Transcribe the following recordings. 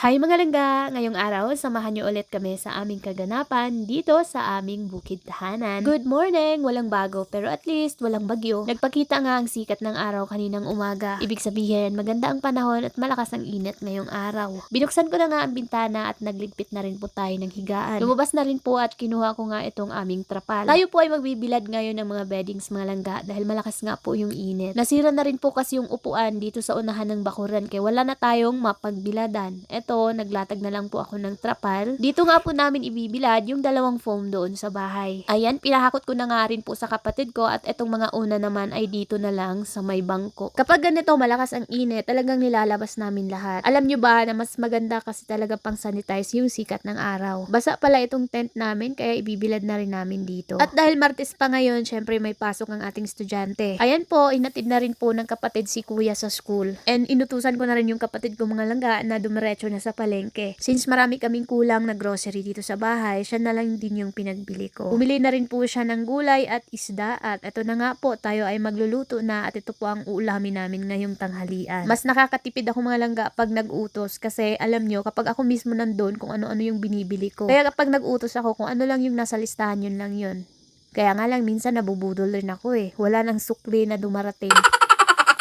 Hi mga langga! Ngayong araw, samahan niyo ulit kami sa aming kaganapan dito sa aming bukid tahanan. Good morning! Walang bago pero at least walang bagyo. Nagpakita nga ang sikat ng araw kaninang umaga. Ibig sabihin, maganda ang panahon at malakas ang init ngayong araw. Binuksan ko na nga ang bintana at nagligpit na rin po tayo ng higaan. Lumabas na rin po at kinuha ko nga itong aming trapal. Tayo po ay magbibilad ngayon ng mga beddings mga langga dahil malakas nga po yung init. Nasira na rin po kasi yung upuan dito sa unahan ng bakuran kaya wala na tayong mapagbiladan. Naglatag na lang po ako ng trapal. Dito nga po namin ibibilad yung dalawang foam doon sa bahay. Ayan, pinahakot ko na nga rin po sa kapatid ko at etong mga una naman ay dito na lang sa may bangko. Kapag ganito malakas ang init, talagang nilalabas namin lahat. Alam nyo ba na mas maganda kasi talaga pang sanitize yung sikat ng araw. Basa pala itong tent namin kaya ibibilad na rin namin dito. At dahil Martes pa ngayon, syempre may pasok ang ating estudyante. Ayan po, inatid na rin po ng kapatid si kuya sa school. And inutusan ko na rin yung kapatid ko mga langga na dumiretso na sa palengke. Since marami kaming kulang na grocery dito sa bahay, siya na lang din yung pinagbili ko. Bumili na rin po siya ng gulay at isda at eto na nga po, tayo ay magluluto na at ito po ang uulamin namin ngayong tanghalian. Mas nakakatipid ako mga langga pag nag-utos kasi alam nyo, kapag ako mismo nandun kung ano-ano yung binibili ko. Kaya kapag nag-utos ako kung ano lang yung nasa listahan, yun lang yun. Kaya nga lang minsan nabubudol rin ako eh. Wala nang sukli na dumarating.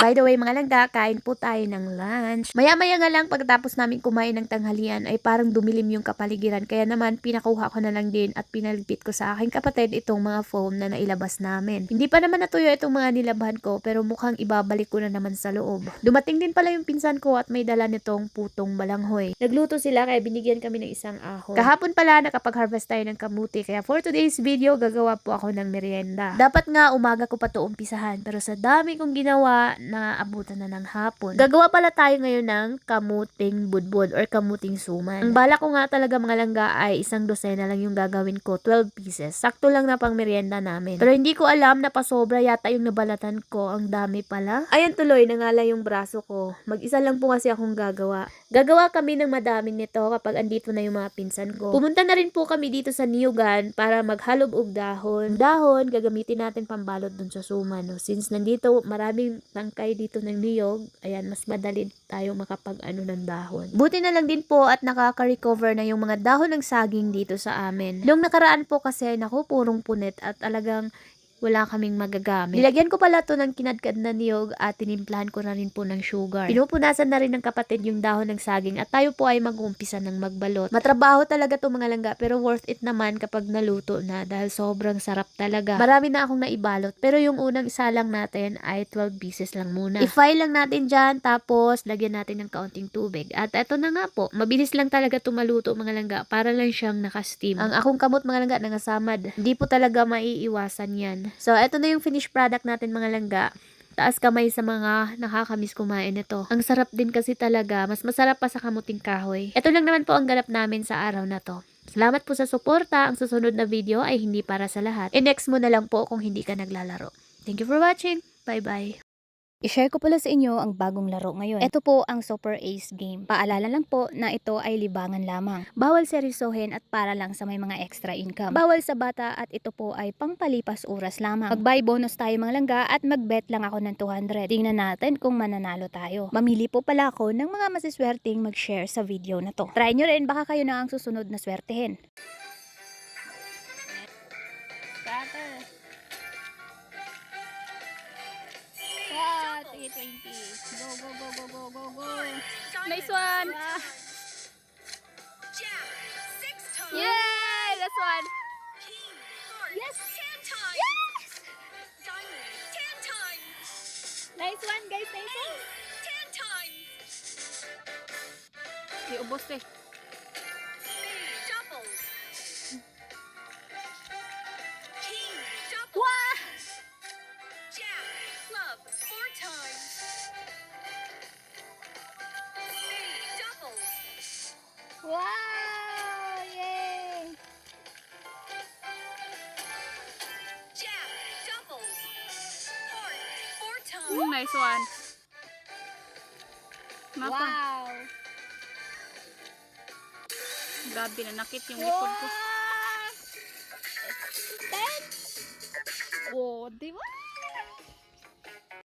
By the way mga langga, kain po tayo ng lunch. Maya-maya nga lang pagkatapos namin kumain ng tanghalian ay parang dumilim yung kapaligiran. Kaya naman pinakuha ko na lang din at pinaligpit ko sa aking kapatid itong mga foam na nailabas namin. Hindi pa naman natuyo itong mga nilabhan ko pero mukhang ibabalik ko na naman sa loob. Dumating din pala yung pinsan ko at may dala nitong putong balanghoy. Nagluto sila kaya binigyan kami ng isang ahon. Kahapon pala nakapag-harvest tayo ng kamuti kaya for today's video gagawa po ako ng merienda. Dapat nga umaga ko pa to umpisahan pero sa dami kong ginawa na abutan na ng hapon. Gagawa pala tayo ngayon ng kamuting budbud or kamuting suman. Ang bala ko nga talaga mga langga ay isang dosena lang yung gagawin ko, 12 pieces. Sakto lang na pang merienda namin. Pero hindi ko alam na pasobra yata yung nabalatan ko. Ang dami pala. Ayan tuloy, nangala yung braso ko. Mag-isa lang po kasi akong gagawa. Gagawa kami ng madaming nito kapag andito na yung mga pinsan ko. Pumunta na rin po kami dito sa Niyugan para maghalob og dahon. Dahon, gagamitin natin pambalot dun sa suman. No? Since nandito maraming tangkay dito ng niyog, ayan, mas madali tayo makapag-ano ng dahon. Buti na lang din po at nakaka-recover na yung mga dahon ng saging dito sa amin. Nung nakaraan po kasi, naku, purong punit at talagang wala kaming magagamit. Nilagyan ko pala to ng kinadkad na niyog at tinimplahan ko na rin po ng sugar. Pinupunasan na rin ng kapatid yung dahon ng saging at tayo po ay mag-uumpisa ng magbalot. Matrabaho talaga to mga langga pero worth it naman kapag naluto na dahil sobrang sarap talaga. Marami na akong naibalot pero yung unang isa lang natin ay 12 pieces lang muna. I-file lang natin dyan tapos lagyan natin ng kaunting tubig. At eto na nga po, mabilis lang talaga tumaluto mga langga para lang siyang naka-steam. Ang akong kamot mga langga nangasamad. Hindi po talaga maiiwasan yan. So, eto na yung finished product natin mga langga. Taas kamay sa mga nakakamiss kumain nito. Ang sarap din kasi talaga. Mas masarap pa sa kamuting kahoy. Ito lang naman po ang ganap namin sa araw na to. Salamat po sa suporta. Ang susunod na video ay hindi para sa lahat. I-next mo na lang po kung hindi ka naglalaro. Thank you for watching. Bye-bye. I-share ko pala sa inyo ang bagong laro ngayon. Ito po ang Super Ace Game. Paalala lang po na ito ay libangan lamang. Bawal seryosohin at para lang sa may mga extra income. Bawal sa bata at ito po ay pangpalipas oras lamang. Mag-buy bonus tayo mga langga at mag-bet lang ako ng 200. Tingnan natin kung mananalo tayo. Mamili po pala ako ng mga masiswerteng mag-share sa video na to. Try nyo rin, baka kayo na ang susunod na swertehin. Scatter. 20. Go, go, go, go, go, go, go. Nice one. Yay! That's one. Yes! Yes! Nice one, guys. Nice one. Iubos eh. Wow! Wow! Yay! Nice one. Mapa. Wow! Grabe na nakit yung likod ko. Wow! Oh, di ba?